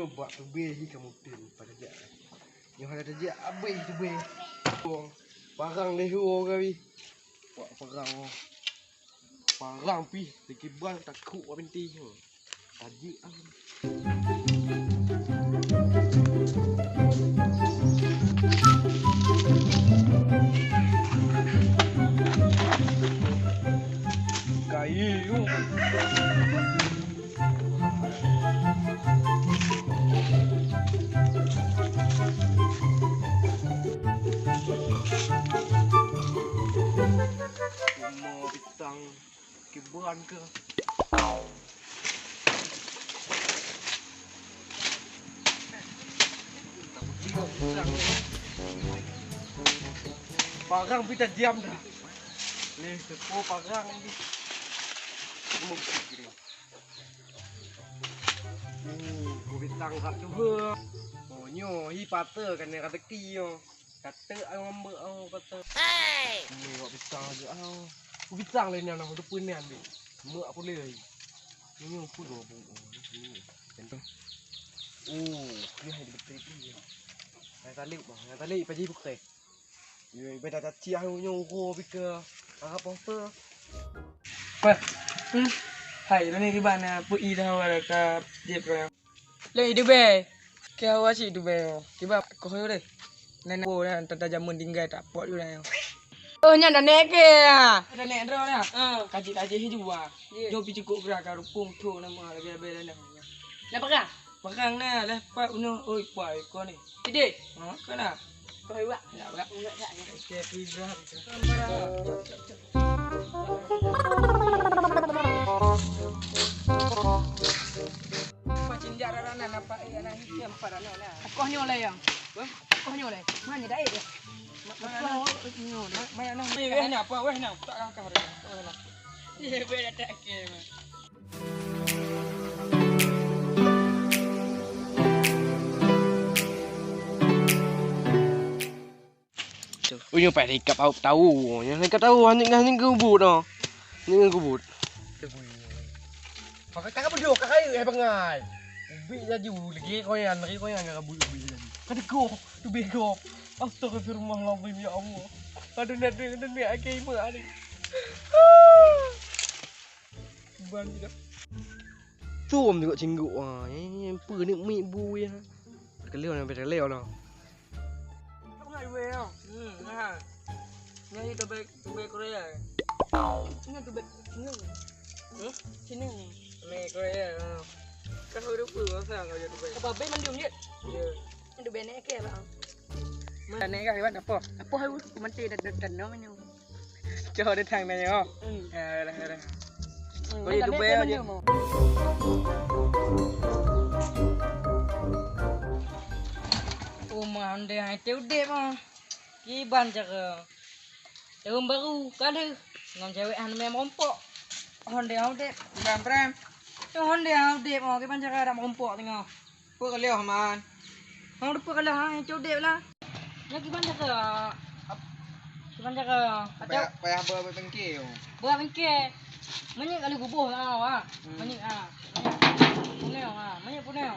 nyoba tu behi kamu tin pada dia. Yang ada dia abai tu be. Parang deh kami. Wah parang. Parang pi, dikibang takut apa penting. Tadi kayu. Mau bitang kibuan ke? Parang kita diam dah. Ni sepo parang ni. Gua bitang kat tu ke. Oh nyo hi pata kan kata ki yo. Kata ngambek au pata. Hey. Ni gua bitang aja au. Gua bitang le ni ana tu pun ni ambil. Mek apa le. Ni pun do bu. Tentang. Oh, ni hai betul ni. Yang tali pergi buka. Ye, beda dah ciah nyo ko bika. Apa apa. Wah, hai, ni di mana? Pui dah awak dah jep dah. Lagi tu be, kau awak sih tu be. Tiba kau hiu deh. Nenek bo dah, tanda jamun tinggal tak pot tu dah. Oh, nya dah nek ke? Dah nek dah dah. Kaji hidup ah. Jo pi cukup gerak kau pung tu nama lebih lebih dah. Nak perang? Perang nah, lepas uno, oi pai kau ni. Tidak? Kau nak? Kau hiu ah? Ya, berak. Okey, pizza. Macam jaranan apa yang hitam pada nona. Kau nyoleh yang? Kau nyoleh? Mana dah ya? Mana nyoleh? Mana? Weh ni apa? Weh ni tak angkat hari. Ye beda tak ke? Ui nyo pai ikap au tahu. Yang nak tahu hang gubut dah. Ni gubut. Pakai kakak berdua kakak ai bangai. Ubi jadi lagi koyan gabut ubi jadi. Kadego tu bego. Astagfirullahalazim ya Allah. Aduh nak akai mak ni. Ban dah. Tuom tengok cingguk ah. Yang apa ni mi bu ya. Keleo nak betul leo dah. Ngai weh ah. Nah. Nyai tu be Korea. Ini tu be sini. Sini. Me Korea. Kau hidup apa sang kau jadi be. Apa be mandium ni? Ya. Itu be nek ke lah. Mana nek kau hebat apa? Apa hiu mesti dan no menyu. Cho đi thằng này không? Đây. Có gì tụi bé chứ? Mà hôm nay hai tiêu đẹp mà. Cái ban chắc tahun baru kali ngom cewek anu memang rompok. Honda hau đẹp, ram. Tuh Honda hau đẹp mà cái ban chắc ada rompok tengok. Puk kali man. Hang puk kali hang cewek đẹp lah. Ya cái ban chắc ada Payah berbengkel. Berbengkel. Banyak kali gubuh lah. Banyak punel.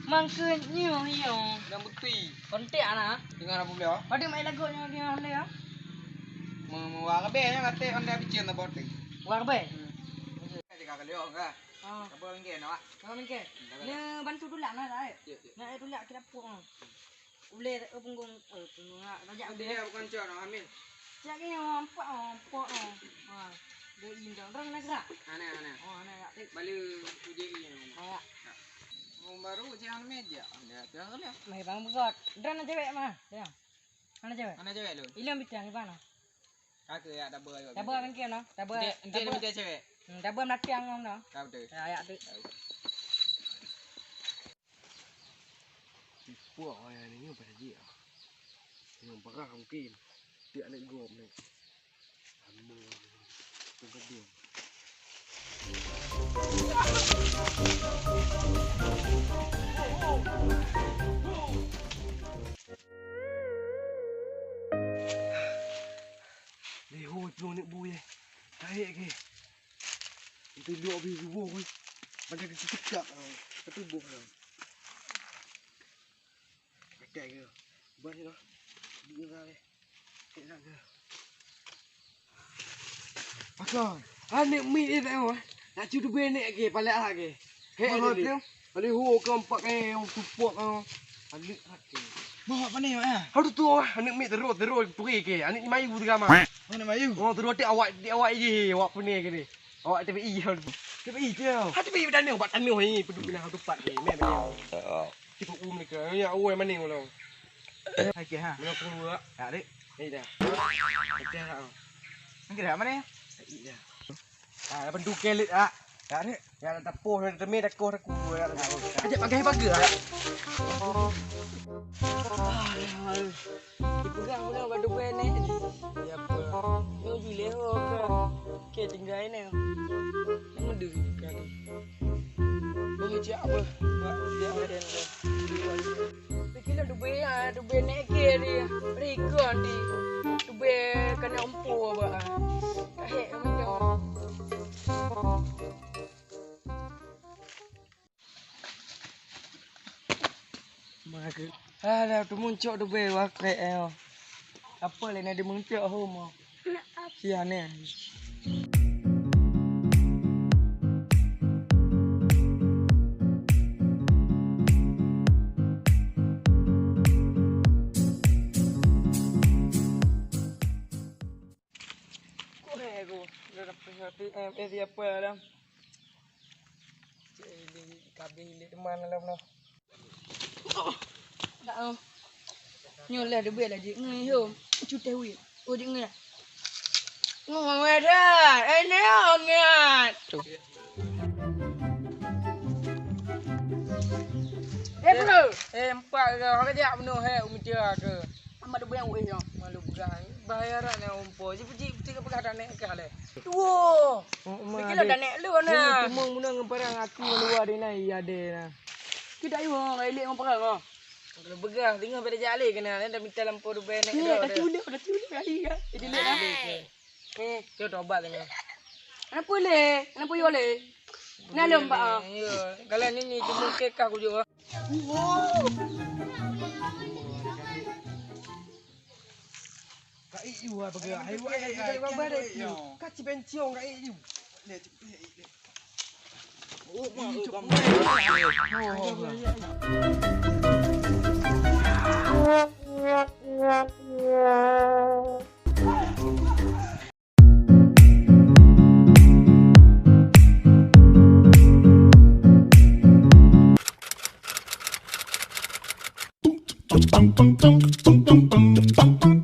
Mangkun nyu hiyo. Dan bukti. Kontek ana. Dengan apa beliau? Ada mai lagu dia Honda ya. Mewah be nya kate Honda bicin ta boting. War be. Di kakak leo ka. Apa bengkel nak? Bengkel. Ni bantu dulak nah dah. Nak dulak kita puk. Boleh punggung rajak Dia bukan cak nak ambil. Cak ni empat. Dia indang orang nak gerak. Aneh. Anak tak. Balik uji ni. Ya. Baru jangan meja. Dia jangan lihat. Mai bang begot. Dan nak cewek mah. Ya. Mana cewek? Mana cewek lu? Ilang bitang di mana? Kakak ya double. Double bengkel no. Double. Dia minta cewek. Double nak tiang no. Tahu tu. Ya tu. Puak ayah ni pada dia. Yang parah mungkin. Dia nak gom ni. Amo. Tunggu dia. Leho tu nak buih. Tarik ke. Itu dua biru buih. Macam kecil-kecil. Satu buih. kẹt kìa. Bên đi nó. Đi ra đây. Kẹt ra kìa. Akon, ane mi ini tengok. Nak cuci benek ke palak lagi. Hei ni. Ali hu keempat yang tupuk kau. Ali lagi. Bawa apa ni ah? Haru tu ane mi terus pergi ke. Ane mayu tu kama. Mana mayu? Oh terus awak je awak punya ke ni. Awak TPI haru. TPI je. Ha TPI dah ni buat anu ni peduli nak tupat ni. Mek mek. Tipu ni ke. Ya oi mana ni lo. Hai ke ha. Mana keluar. Ya dek. Ni dah. Okey ha. Ni kira mana? Iya. Ah, bentuk kelit ah. Ya ni, ya ada tapoh dan temi dah kau aku ya. Ajak pakai pagar ah. Dipegang mana badu benek ni. Ya apa? Yo jile ho ke tinggal ni. Nama dia kan. Boleh je apa? Buat dia ada ni. Fikirlah du benek ke dia. Rikon di. Du be kena empu apa. Kahek macam. Maka ada tu muncul tu be wakrek eh. Apa le nak dia muncul home. Sia ni. Dia apa dah? Cik kabeh hilik teman lah benar. Tak oh. Nyolah dia buat lagi. Ngai ho. Cutai wi. Oh dia ngai. Ngomong dah. Ini ongat. Bro. Empat ke. Orang kerja benar hai umur ke. Amat dia buat wei yo. Malu bukan. Bayaran yang umpo. Jadi pegang dah naik ke hale. Wow. Fikirlah dah naik lu nah. Cuma guna ngeparang aku luar dia naik ada nah. Kita ayo ngelik ngeparang ah. Kalau begah tinggal pada jalan kena dah minta lampu du benek dah. Dah tulip kali ya. Jadi dah. Kau tobat tengah. Kenapa le? Kenapa yo le? Nak lomba ah. Ya. Kalau ni cuma kekah aku juga. Wow. Kak iu ah bagak. Hai babar iu. Kak cibenciong kak iu. Ni cepet. Oh, Bum bum bum bum bum bum bum bum.